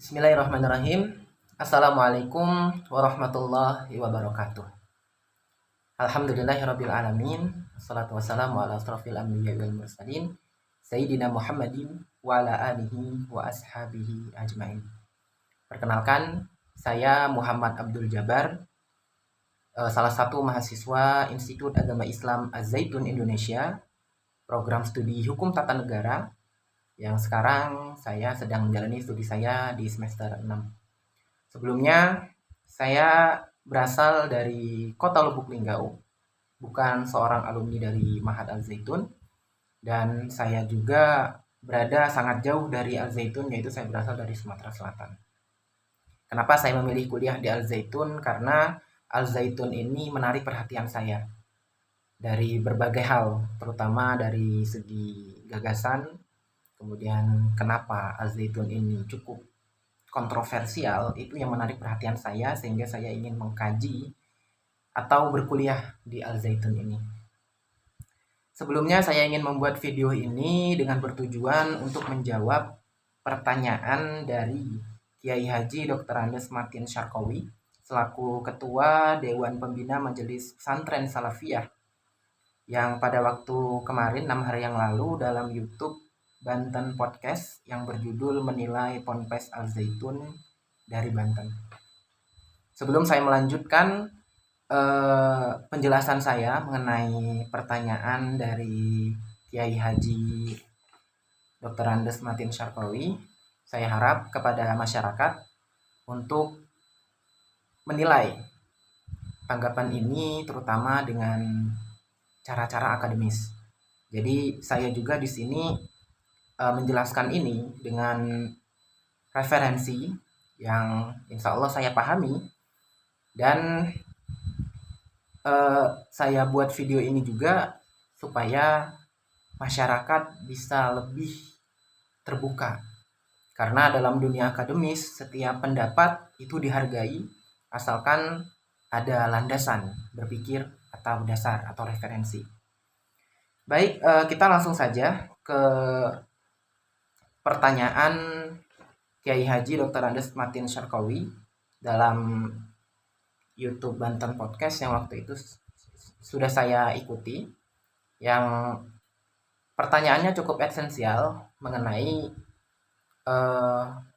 Bismillahirrahmanirrahim. Assalamualaikum warahmatullahi wabarakatuh. Alhamdulillahirabbil alamin. Wassalatu wassalamu ala asrofil anbiya'i wal mursalin Sayyidina Muhammadin wa ala alihi wa ashabihi ajmain. Perkenalkan, saya Muhammad Abdul Jabar, salah satu mahasiswa Institut Agama Islam Az-Zaitun Indonesia, program studi Hukum Tata Negara, yang sekarang saya sedang menjalani studi saya di semester 6. Sebelumnya, saya berasal dari kota Lubuk Linggau, bukan seorang alumni dari Ma'had Al-Zaitun, dan saya juga berada sangat jauh dari Al-Zaitun, yaitu saya berasal dari Sumatera Selatan. Kenapa saya memilih kuliah di Al-Zaitun? Karena Al-Zaitun ini menarik perhatian saya dari berbagai hal, terutama dari segi gagasan. Kemudian kenapa Al-Zaitun ini cukup kontroversial, itu yang menarik perhatian saya sehingga saya ingin mengkaji atau berkuliah di Al-Zaitun ini. Sebelumnya saya ingin membuat video ini dengan bertujuan untuk menjawab pertanyaan dari Kiai Haji Dr. Andes Martin Syarqawi selaku Ketua Dewan Pembina Majelis Pesantren Salafiyah, yang pada waktu kemarin 6 hari yang lalu dalam YouTube Banten Podcast yang berjudul Menilai Ponpes Al-Zaitun dari Banten. Sebelum saya melanjutkan penjelasan saya mengenai pertanyaan dari Kiai Haji Dr. Andes Martin Syarqawi, saya harap kepada masyarakat untuk menilai tanggapan ini terutama dengan cara-cara akademis. Jadi saya juga di sini menjelaskan ini dengan referensi yang insya Allah saya pahami, dan saya buat video ini juga supaya masyarakat bisa lebih terbuka, karena dalam dunia akademis setiap pendapat itu dihargai asalkan ada landasan berpikir atau dasar atau referensi. Baik, kita langsung saja ke pertanyaan Kiai Haji Dr. Andes Martin Syarqawi dalam YouTube Banten Podcast yang waktu itu sudah saya ikuti, yang pertanyaannya cukup esensial mengenai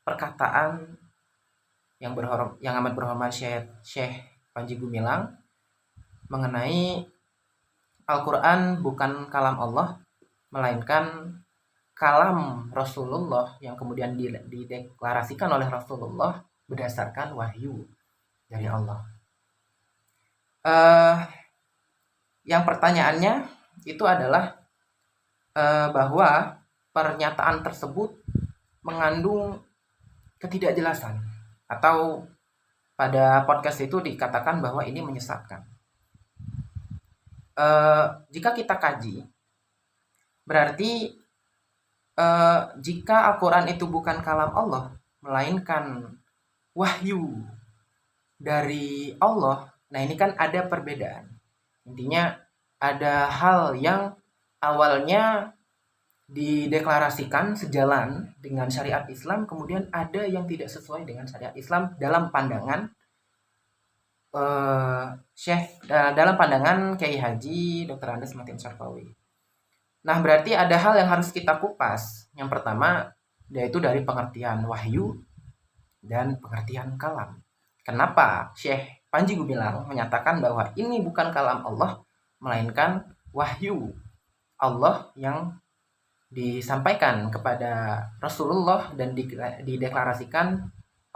perkataan yang amat berhormat Syekh Panji Gumilang mengenai Al-Quran bukan kalam Allah, melainkan kalam Rasulullah yang kemudian dideklarasikan oleh Rasulullah berdasarkan wahyu dari Allah. Yang pertanyaannya itu adalah bahwa pernyataan tersebut mengandung ketidakjelasan, atau pada podcast itu dikatakan bahwa ini menyesatkan. Jika kita kaji, berarti jika Al-Quran itu bukan kalam Allah, melainkan wahyu dari Allah, nah ini kan ada perbedaan. Intinya ada hal yang awalnya dideklarasikan sejalan dengan syariat Islam, kemudian ada yang tidak sesuai dengan syariat Islam dalam pandangan dalam pandangan Kiai Haji Dr. Andes Martin Syarqawi. Nah, berarti ada hal yang harus kita kupas. Yang pertama, yaitu dari pengertian wahyu dan pengertian kalam. Kenapa Syekh Panji Gumilang menyatakan bahwa ini bukan kalam Allah, melainkan wahyu Allah yang disampaikan kepada Rasulullah dan dideklarasikan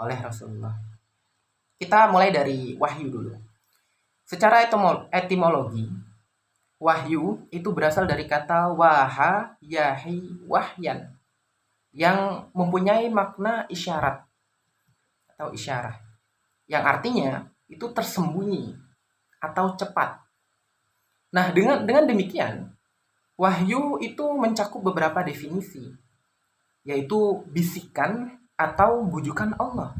oleh Rasulullah. Kita mulai dari wahyu dulu. Secara etimologi, wahyu itu berasal dari kata waha, yahi, wahyan, yang mempunyai makna isyarat atau isyarah, yang artinya itu tersembunyi atau cepat. Nah, dengan demikian, wahyu itu mencakup beberapa definisi, yaitu bisikan atau bujukan Allah.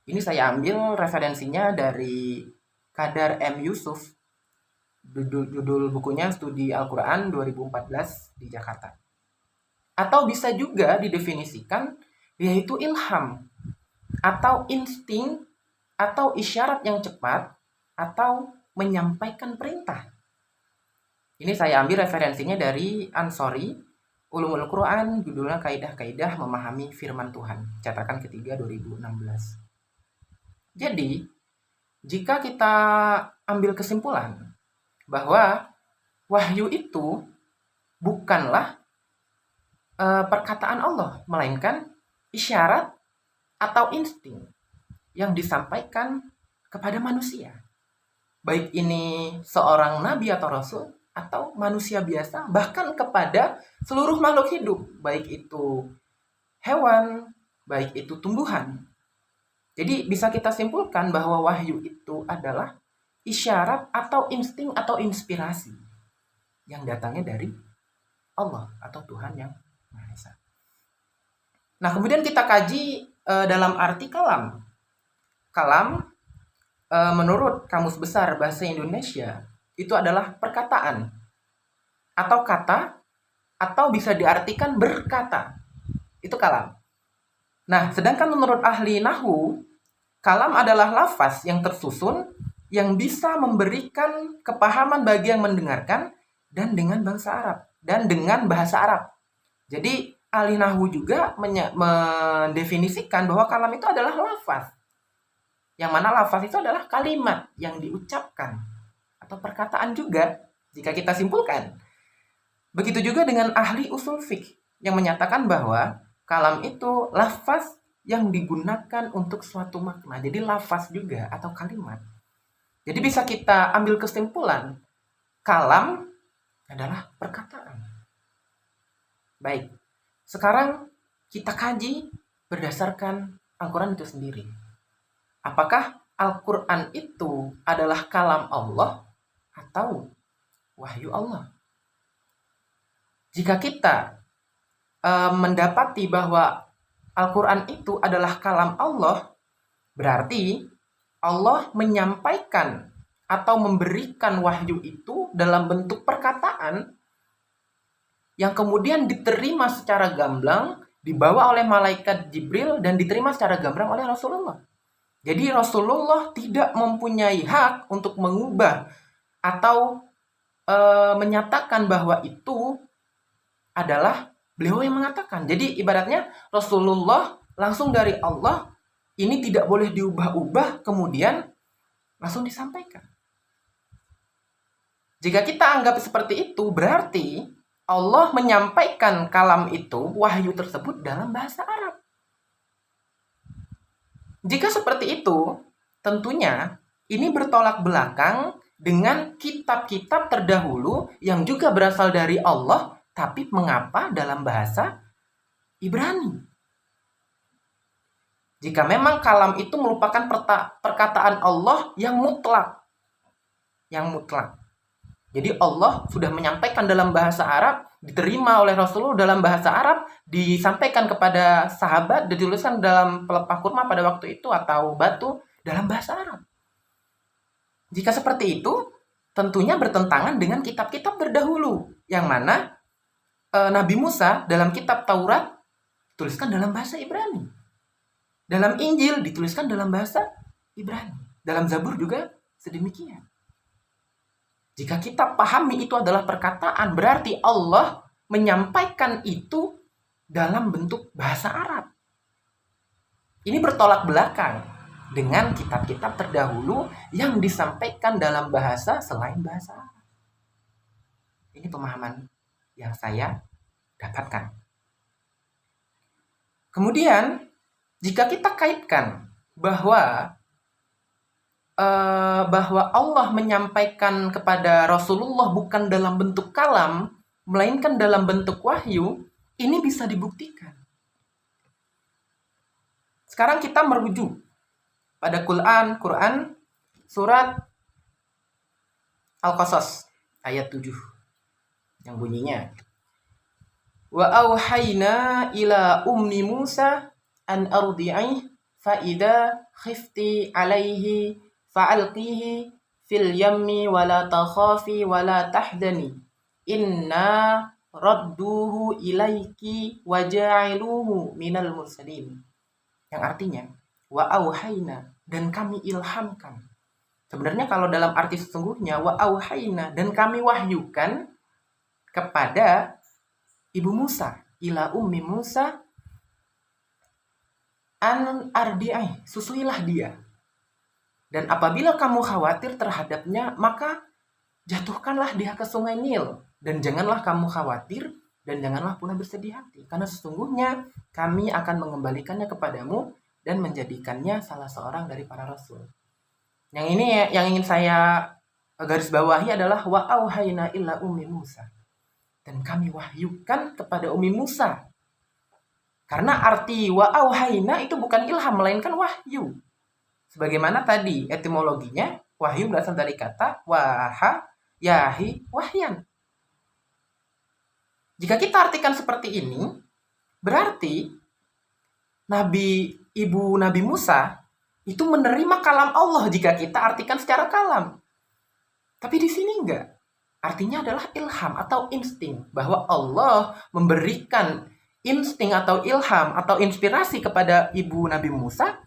Ini saya ambil referensinya dari Kadar M. Yusuf, judul bukunya Studi Al-Quran 2014 di Jakarta. Atau bisa juga didefinisikan yaitu ilham, atau insting, atau isyarat yang cepat, atau menyampaikan perintah. Ini saya ambil referensinya dari Ansori, Ulumul Quran, judulnya Kaidah-Kaidah Memahami Firman Tuhan, cetakan ketiga 2016. Jadi, jika kita ambil kesimpulan bahwa wahyu itu bukanlah perkataan Allah, melainkan isyarat atau insting yang disampaikan kepada manusia. Baik ini seorang nabi atau rasul, atau manusia biasa, bahkan kepada seluruh makhluk hidup, baik itu hewan, baik itu tumbuhan. Jadi bisa kita simpulkan bahwa wahyu itu adalah isyarat atau insting atau inspirasi yang datangnya dari Allah atau Tuhan yang Maha Esa. Nah, kemudian kita kaji dalam arti kalam. Kalam menurut Kamus Besar Bahasa Indonesia itu adalah perkataan atau kata, atau bisa diartikan berkata. Itu kalam. Nah, sedangkan menurut ahli nahwu, kalam adalah lafaz yang tersusun yang bisa memberikan kepahaman bagi yang mendengarkan dan dengan bahasa Arab. Jadi ahli nahwu juga mendefinisikan bahwa kalam itu adalah lafaz. Yang mana lafaz itu adalah kalimat yang diucapkan atau perkataan juga, jika kita simpulkan. Begitu juga dengan ahli usul fiqh yang menyatakan bahwa kalam itu lafaz yang digunakan untuk suatu makna. Jadi lafaz juga atau kalimat. Jadi bisa kita ambil kesimpulan, kalam adalah perkataan. Baik, sekarang kita kaji berdasarkan Al-Quran itu sendiri. Apakah Al-Quran itu adalah kalam Allah atau wahyu Allah? Jika kita mendapati bahwa Al-Quran itu adalah kalam Allah, berarti Allah menyampaikan atau memberikan wahyu itu dalam bentuk perkataan yang kemudian diterima secara gamblang, dibawa oleh malaikat Jibril, dan diterima secara gamblang oleh Rasulullah. Jadi Rasulullah tidak mempunyai hak untuk mengubah atau menyatakan bahwa itu adalah beliau yang mengatakan. Jadi ibaratnya Rasulullah langsung dari Allah, ini tidak boleh diubah-ubah, kemudian langsung disampaikan. Jika kita anggap seperti itu, berarti Allah menyampaikan kalam itu, wahyu tersebut dalam bahasa Arab. Jika seperti itu, tentunya ini bertolak belakang dengan kitab-kitab terdahulu yang juga berasal dari Allah, tapi mengapa dalam bahasa Ibrani? Jika memang kalam itu merupakan perkataan Allah yang mutlak. Jadi Allah sudah menyampaikan dalam bahasa Arab, diterima oleh Rasulullah dalam bahasa Arab, disampaikan kepada sahabat, dituliskan dalam pelepah kurma pada waktu itu atau batu dalam bahasa Arab. Jika seperti itu, tentunya bertentangan dengan kitab-kitab terdahulu, yang mana Nabi Musa dalam kitab Taurat dituliskan dalam bahasa Ibrani. Dalam Injil dituliskan dalam bahasa Ibrani. Dalam Zabur juga sedemikian. Jika kita pahami itu adalah perkataan, berarti Allah menyampaikan itu dalam bentuk bahasa Arab. Ini bertolak belakang dengan kitab-kitab terdahulu yang disampaikan dalam bahasa selain bahasa Arab. Ini pemahaman yang saya dapatkan. Kemudian, jika kita kaitkan bahwa Allah menyampaikan kepada Rasulullah bukan dalam bentuk kalam, melainkan dalam bentuk wahyu, ini bisa dibuktikan. Sekarang kita merujuk pada Quran surat Al-Qasas ayat 7 yang bunyinya, wa auhayna ila ummi Musa an ardi'ih fa idza khifti alaihi fa'alqihi fil yammi wa la takhafi wa la tahdani inna radduhu ilaiki wa ja'iluhu minal mursalin. Yang artinya, wa auhayna, dan kami ilhamkan. Sebenarnya kalau dalam arti sesungguhnya, wa auhayna, dan kami wahyukan kepada ibu Musa, ila ummi Musa, an ardi'ai, susuilah dia. Dan apabila kamu khawatir terhadapnya, maka jatuhkanlah dia ke sungai Nil. Dan janganlah kamu khawatir, dan janganlah pula bersedih hati. Karena sesungguhnya kami akan mengembalikannya kepadamu, dan menjadikannya salah seorang dari para rasul. Yang ini yang ingin saya garis bawahi adalah wa auhayna illa ummi Musa. Dan kami wahyukan kepada ummi Musa. Karena arti wa auhayna itu bukan ilham, melainkan wahyu. Sebagaimana tadi etimologinya, wahyu berasal dari kata waha, yahi, wahyan. Jika kita artikan seperti ini, berarti ibu Nabi Musa itu menerima kalam Allah jika kita artikan secara kalam. Tapi di sini enggak. Artinya adalah ilham atau insting, bahwa Allah memberikan insting atau ilham atau inspirasi kepada ibu Nabi Musa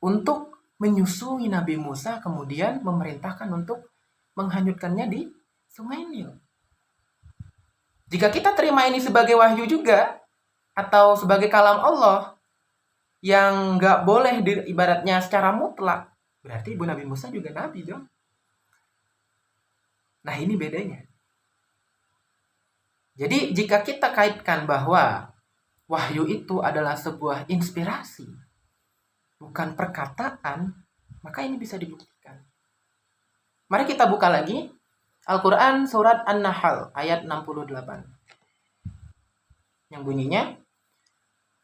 untuk menyusui Nabi Musa, kemudian memerintahkan untuk menghanyutkannya di sungai Nil. Jika kita terima ini sebagai wahyu juga, atau sebagai kalam Allah, yang nggak boleh ibaratnya secara mutlak, berarti ibu Nabi Musa juga nabi dong. Nah, ini bedanya. Jadi jika kita kaitkan bahwa wahyu itu adalah sebuah inspirasi, bukan perkataan, maka ini bisa dibuktikan. Mari kita buka lagi Al-Quran surat An-Nahl ayat 68. Yang bunyinya,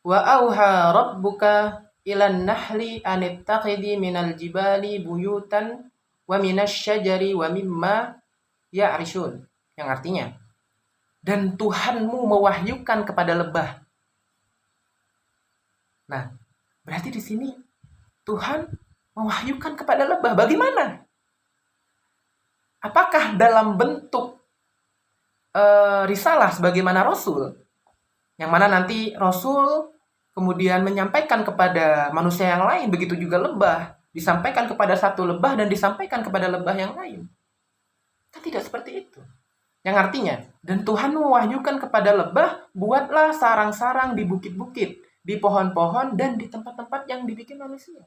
wa auha rabbuka ilan nahli anittakhidhi minal jibali buyutan wa minasy syajari wa mimma ya'rishun. Yang artinya, dan Tuhanmu mewahyukan kepada lebah. Nah, berarti di sini Tuhan mewahyukan kepada lebah. Bagaimana? Apakah dalam bentuk risalah sebagaimana Rasul, yang mana nanti Rasul kemudian menyampaikan kepada manusia yang lain, begitu juga lebah, disampaikan kepada satu lebah dan disampaikan kepada lebah yang lain. Kan tidak seperti itu. Yang artinya, dan Tuhan mewahyukan kepada lebah, buatlah sarang-sarang di bukit-bukit, di pohon-pohon, dan di tempat-tempat yang dibikin manusia.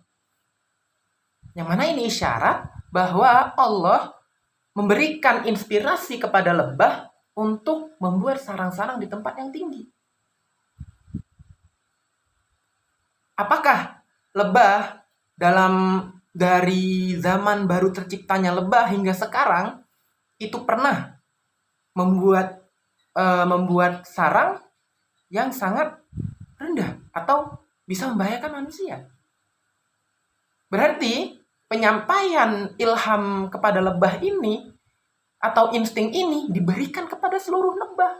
Yang mana ini isyarat bahwa Allah memberikan inspirasi kepada lebah untuk membuat sarang-sarang di tempat yang tinggi. Apakah lebah dari zaman baru terciptanya lebah hingga sekarang itu pernah membuat sarang yang sangat rendah atau bisa membahayakan manusia? Berarti penyampaian ilham kepada lebah ini atau insting ini diberikan kepada seluruh lebah,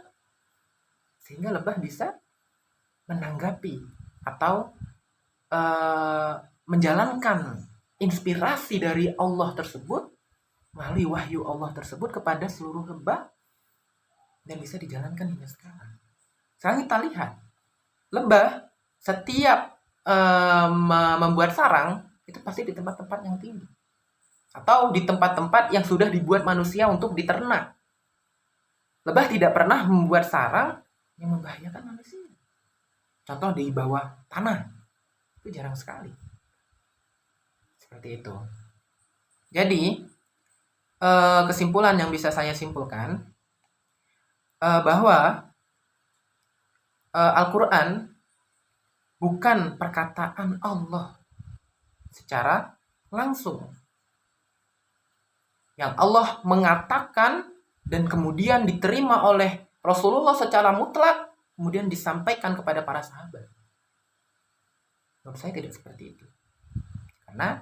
sehingga lebah bisa menanggapi atau menjalankan inspirasi dari Allah tersebut melalui wahyu Allah tersebut kepada seluruh lebah, dan bisa dijalankan hingga sekarang. Sekarang kita lihat lebah setiap membuat sarang itu pasti di tempat-tempat yang tinggi atau di tempat-tempat yang sudah dibuat manusia untuk diternak. Lebah tidak pernah membuat sarang yang membahayakan manusia. Contoh di bawah tanah, itu jarang sekali. Seperti itu. Jadi kesimpulan yang bisa saya simpulkan bahwa Al-Quran bukan perkataan Allah secara langsung, yang Allah mengatakan dan kemudian diterima oleh Rasulullah secara mutlak, kemudian disampaikan kepada para sahabat. Menurut saya tidak seperti itu. Karena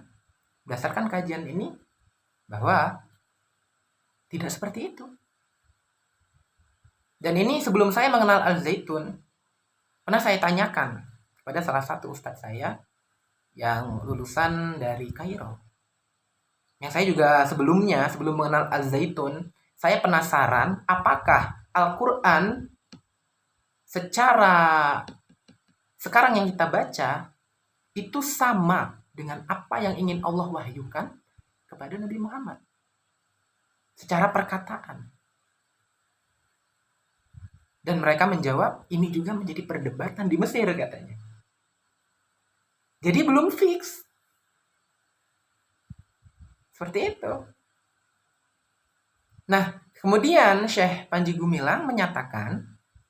berdasarkan kajian ini, bahwa tidak seperti itu. Dan ini sebelum saya mengenal Al-Zaitun, pernah saya tanyakan kepada salah satu ustadz saya yang lulusan dari Kairo. Yang saya juga sebelum mengenal Al-Zaitun, saya penasaran apakah Al-Quran secara sekarang yang kita baca itu sama dengan apa yang ingin Allah wahyukan kepada Nabi Muhammad secara perkataan. Dan mereka menjawab, ini juga menjadi perdebatan di Mesir katanya. Jadi belum fix. Seperti itu. Nah, kemudian Syekh Panji Gumilang menyatakan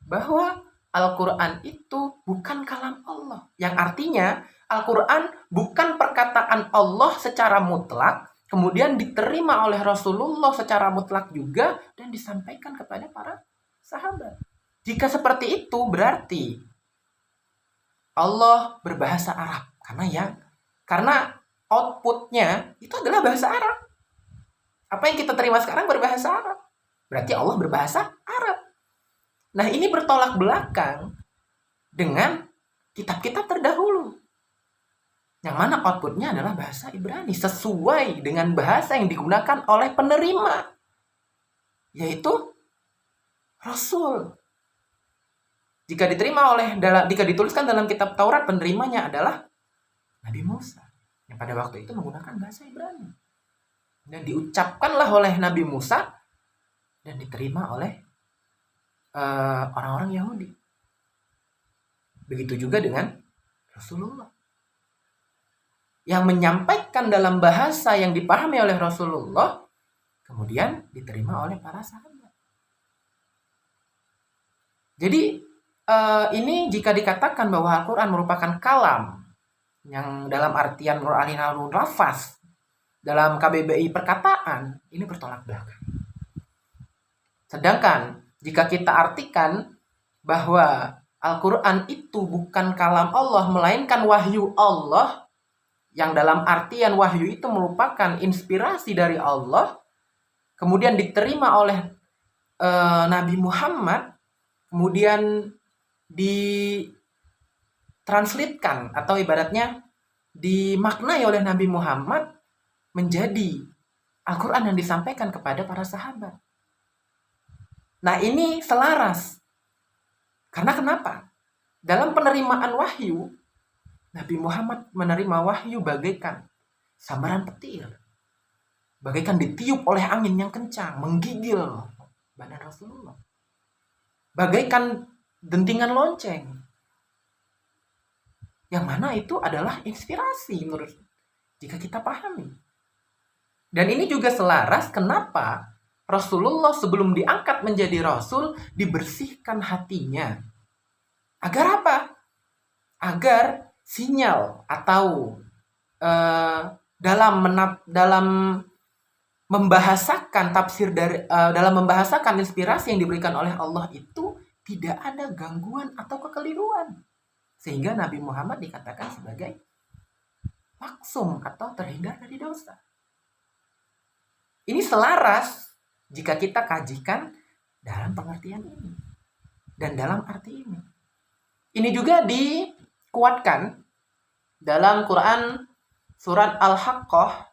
bahwa Al-Quran itu bukan kalam Allah. Yang artinya Al-Quran bukan perkataan Allah secara mutlak, kemudian diterima oleh Rasulullah secara mutlak juga, dan disampaikan kepada para sahabat. Jika seperti itu berarti Allah berbahasa Arab. Karena outputnya itu adalah bahasa Arab. Apa yang kita terima sekarang berbahasa Arab. Berarti Allah berbahasa Arab. Nah, ini bertolak belakang dengan kitab-kitab terdahulu. Yang mana outputnya adalah bahasa Ibrani. Sesuai dengan bahasa yang digunakan oleh penerima. Yaitu Rasul. Jika dituliskan dalam kitab Taurat, penerimanya adalah Nabi Musa. Yang pada waktu itu menggunakan bahasa Ibrani. Dan diucapkanlah oleh Nabi Musa dan diterima oleh orang-orang Yahudi. Begitu juga dengan Rasulullah. Yang menyampaikan dalam bahasa yang dipahami oleh Rasulullah, kemudian diterima oleh para sahabat. Jadi ini jika dikatakan bahwa Al-Quran merupakan kalam, yang dalam artian nur alinalun lafaz, dalam KBBI perkataan, ini bertolak belakang. Sedangkan jika kita artikan bahwa Al-Quran itu bukan kalam Allah, melainkan wahyu Allah, yang dalam artian wahyu itu merupakan inspirasi dari Allah, kemudian diterima oleh Nabi Muhammad, kemudian ditranslitkan atau ibaratnya dimaknai oleh Nabi Muhammad, menjadi Al-Quran yang disampaikan kepada para sahabat. Nah, ini selaras. Karena kenapa? Dalam penerimaan wahyu, Nabi Muhammad menerima wahyu bagaikan sambaran petir. Bagaikan ditiup oleh angin yang kencang, menggigil badan Rasulullah. Bagaikan dentingan lonceng. Yang mana itu adalah inspirasi menurut jika kita pahami. Dan ini juga selaras kenapa Rasulullah sebelum diangkat menjadi Rasul dibersihkan hatinya. Agar apa? Agar sinyal atau dalam membahasakan tafsir dalam membahasakan inspirasi yang diberikan oleh Allah itu tidak ada gangguan atau kekeliruan. Sehingga Nabi Muhammad dikatakan sebagai maksum atau terhindar dari dosa. Ini selaras jika kita kajikan dalam pengertian ini dan dalam arti ini. Ini juga dikuatkan dalam Quran surat Al-Haqqah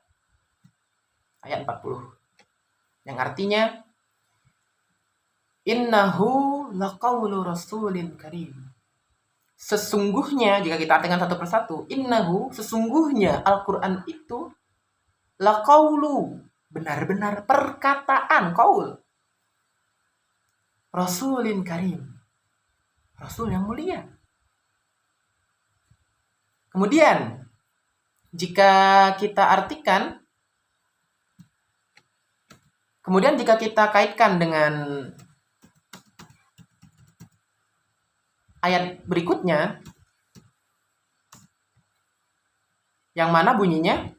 ayat 40. Yang artinya innahu laqaulu rasulin karim. Sesungguhnya, jika kita artikan satu persatu, innahu, sesungguhnya Al-Quran itu laqaulu, benar-benar perkataan, qaul, rasulin karim, Rasul yang mulia. Kemudian jika kita kaitkan dengan ayat berikutnya, yang mana bunyinya,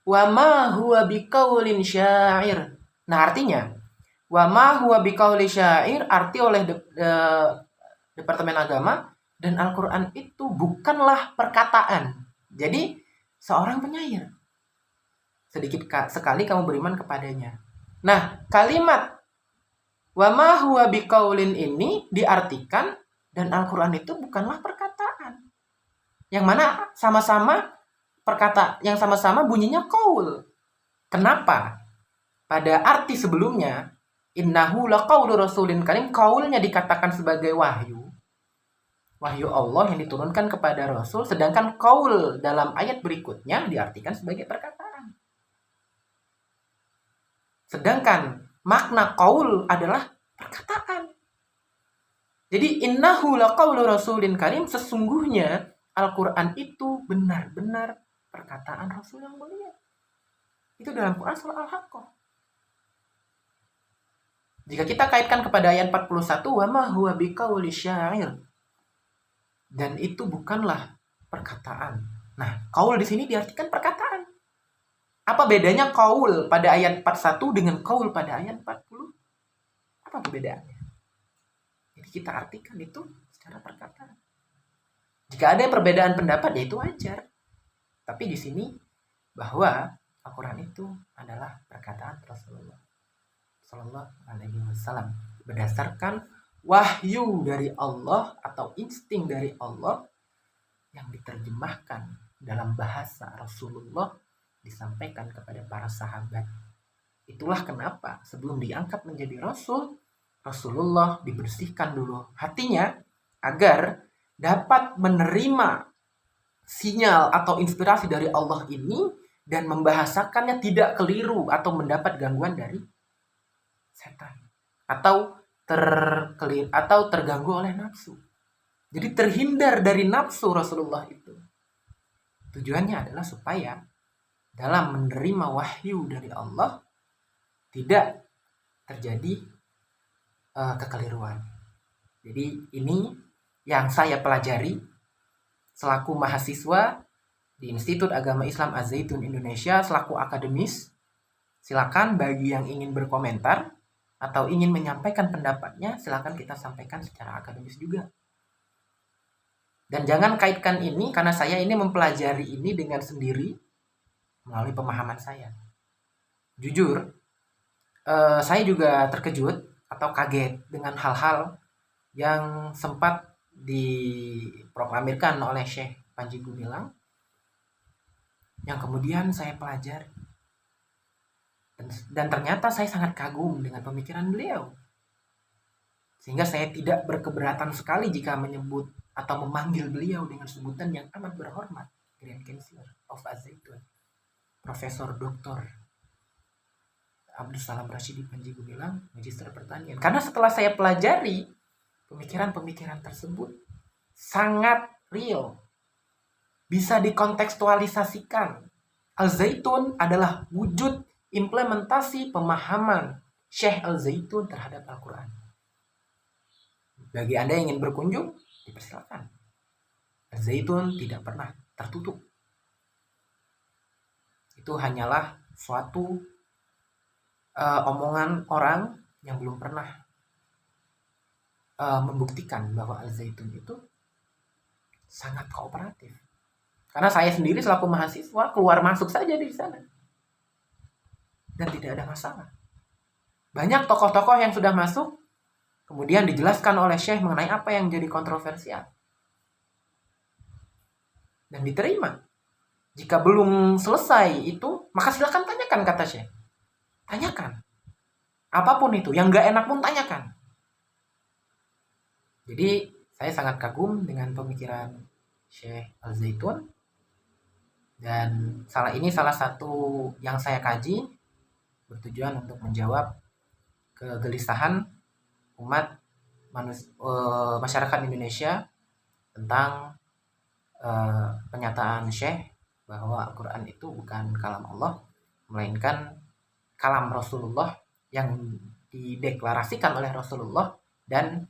wa ma huwa biqaulin syair. Nah, artinya wa ma huwa biqauli syair arti oleh Departemen Agama, dan Al-Quran itu bukanlah perkataan. Jadi seorang penyair. Sedikit sekali kamu beriman kepadanya. Nah, kalimat wa ma huwa biqaulin ini diartikan, dan Al-Quran itu bukanlah perkataan. Yang mana sama-sama bunyinya qaul. Kenapa? Pada arti sebelumnya Innahu laqaulu rasulin karim, kaulnya dikatakan sebagai wahyu. Wahyu Allah yang diturunkan kepada Rasul, sedangkan kaul dalam ayat berikutnya diartikan sebagai perkataan. Sedangkan makna kaul adalah perkataan. Jadi innahu laqaulu rasulin karim, sesungguhnya Al-Quran itu benar-benar perkataan Rasul yang mulia. Itu dalam Quran surah Al-Haqqah. Jika kita kaitkan kepada ayat 41, wa ma huwa biqauli syair, dan itu bukanlah perkataan. Nah, qaul di sini diartikan perkataan. Apa bedanya qaul pada ayat 41 dengan qaul pada ayat 40? Apa perbedaannya? Jadi kita artikan itu secara perkataan. Jika ada perbedaan pendapat, ya itu wajar. Tapi di sini bahwa Al-Quran itu adalah perkataan Rasulullah Sallallahu Alaihi Wasallam berdasarkan wahyu dari Allah atau insting dari Allah yang diterjemahkan dalam bahasa Rasulullah disampaikan kepada para sahabat. Itulah kenapa sebelum diangkat menjadi Rasul, Rasulullah dibersihkan dulu hatinya agar dapat menerima sinyal atau inspirasi dari Allah ini dan membahasakannya tidak keliru atau mendapat gangguan dari setan atau terganggu oleh nafsu. Jadi terhindar dari nafsu Rasulullah itu. Tujuannya adalah supaya dalam menerima wahyu dari Allah tidak terjadi kekeliruan. Jadi ini yang saya pelajari selaku mahasiswa di Institut Agama Islam Az-Zaitun Indonesia selaku akademis. Silakan bagi yang ingin berkomentar atau ingin menyampaikan pendapatnya, silakan kita sampaikan secara akademis juga. Dan jangan kaitkan ini karena saya ini mempelajari ini dengan sendiri melalui pemahaman saya. Jujur, saya juga terkejut atau kaget dengan hal-hal yang sempat diproklamirkan oleh Syekh Panji Gumilang yang kemudian saya pelajari. Dan ternyata saya sangat kagum dengan pemikiran beliau. Sehingga saya tidak berkeberatan sekali jika menyebut atau memanggil beliau dengan sebutan yang amat berhormat, Grand Chancellor of Az-Zaitun, Profesor Dr. Abdul Salam Rashidi Panji Gumilang, Magister Pertanian. Karena setelah saya pelajari, pemikiran-pemikiran tersebut sangat real. Bisa dikontekstualisasikan. Al-Zaitun adalah wujud implementasi pemahaman Syekh Al-Zaitun terhadap Al-Quran. Bagi Anda yang ingin berkunjung, dipersilakan. Al-Zaitun tidak pernah tertutup. Itu hanyalah suatu omongan orang yang belum pernah membuktikan bahwa Al-Zaitun itu sangat kooperatif. Karena saya sendiri selaku mahasiswa keluar masuk saja di sana. Dan tidak ada masalah. Banyak tokoh-tokoh yang sudah masuk, kemudian dijelaskan oleh Syekh mengenai apa yang menjadi kontroversial. Dan diterima. Jika belum selesai itu, maka silakan tanyakan, kata Syekh. Tanyakan. Apapun itu, yang gak enak pun tanyakan. Jadi, saya sangat kagum dengan pemikiran Syekh Al-Zaitun. Dan salah satu yang saya kaji bertujuan untuk menjawab kegelisahan umat masyarakat Indonesia tentang pernyataan Syekh bahwa Al-Quran itu bukan kalam Allah, melainkan kalam Rasulullah yang dideklarasikan oleh Rasulullah dan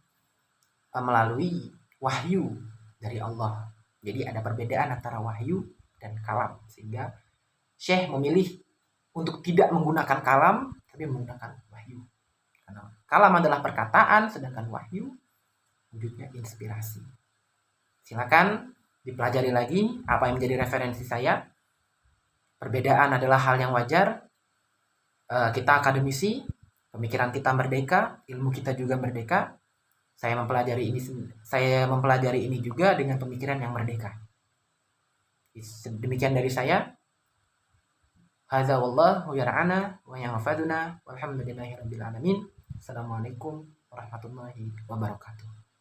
melalui wahyu dari Allah. Jadi ada perbedaan antara wahyu dan kalam, sehingga Syekh memilih untuk tidak menggunakan kalam, tapi menggunakan wahyu. Karena kalam adalah perkataan, sedangkan wahyu wujudnya inspirasi. Silakan dipelajari lagi apa yang menjadi referensi saya. Perbedaan adalah hal yang wajar. Kita akademisi, pemikiran kita merdeka, ilmu kita juga merdeka. Saya mempelajari ini juga dengan pemikiran yang merdeka. Demikian dari saya. Hadza wallahu yar'ana wa yanfa'una walhamdulillahi rabbil alamin. Assalamualaikum warahmatullahi wabarakatuh.